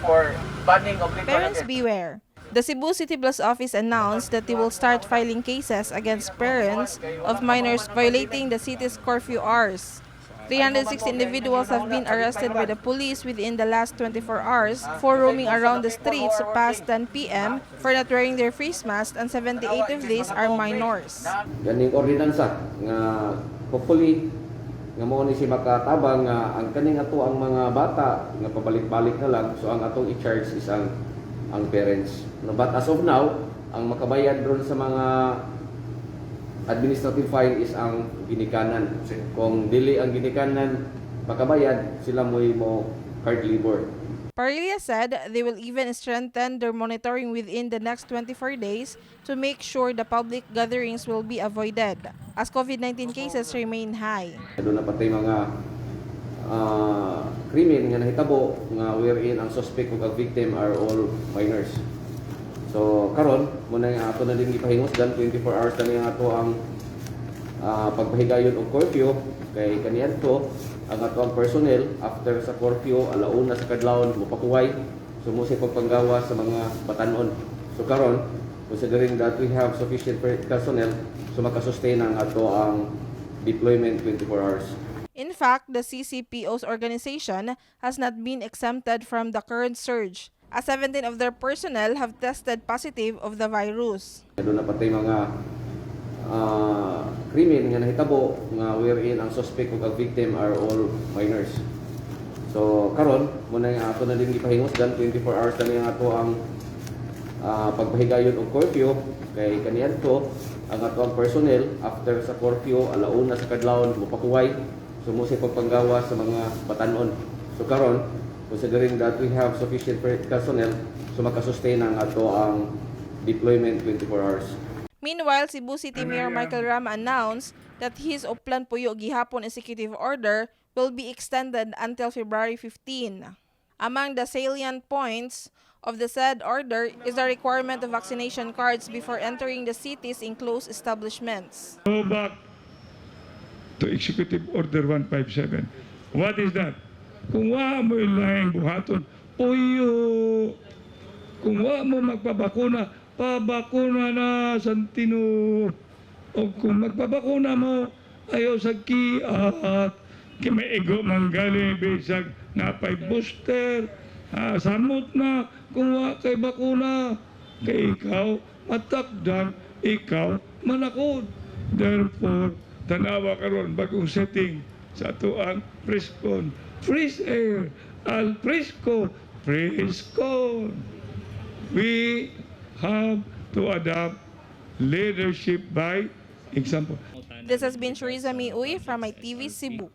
for banning of liquor. Parents beware. The Cebu City Plus Office announced that they will start filing cases against parents of minors violating the city's curfew hours. 306 individuals have been arrested by the police within the last 24 hours for roaming around the streets past 10 p.m. for not wearing their face mask, and 78 of these are minors. Ganing ordinansa nga hopefully nga mo ni si makatabang nga ang kaning ato ang mga bata nga pabalik-balik na lang, so ang atong i-charge is ang parents. No, but as of now, ang makabayad ron sa mga administrative fine is ang ginikanan. Kung dili ang ginikanan makabayad, sila mo hard labor. Parilla said they will even strengthen their monitoring within the next 24 days to make sure the public gatherings will be avoided, as COVID-19 cases remain high. Doon na patay mga krimen nga nahitabo nga wherein ang suspect ug ang victim are all minors. So karon muna nga ato na din gipahingusdan 24 hours na nga ato ang pagpahigayon og curfew kay kaniadto ang ato ang personnel after sa curfew alauna sa kadlawon mopakuway sumusi pagpanggawa sa mga batanon. So karon considering that we have sufficient personnel, so makasustain ang ato ang deployment 24 hours. In fact, the CCPO's organization has not been exempted from the current surge, as 17 of their personnel have tested positive of the virus. Doon na patay mga krimen nga nahitabo nga wherein ang suspect ug ang victim are all minors. So karon muna nga ato na din gipahingusdan 24 hours na nga ato ang pagpahigayon og curfew kay kaniadto ang ato ang personnel after sa curfew alauna sa kadlawon mopakuway sumusi pagpanggawa sa mga batanon. So karon considering that we have sufficient personnel, so makasustain ang ato ang deployment 24 hours. Meanwhile, Cebu City Mayor Michael Rama announced that his Oplan Puyo Gihapon executive order will be extended until February 15. Among the salient points of the said order is the requirement of vaccination cards before entering the city's enclosed establishments. Go back to Executive Order 157. What is that? Kung wa mo ilang buhaton, puyo. Kung wa mo magpabakuna, pabakuna na Santino. O kung magpabakuna mo, ayaw sa kiat. May ego manggali, bisag napay booster. Samot na kung wa kay bakuna. Kay ikaw, matakdan, ikaw, manakod. Therefore, tanawa karon bagong setting sa atuang preskon. Fresh air, al fresco, fresco. We have to adapt leadership by example. This has been Sheiza Uy from my TV Cebu.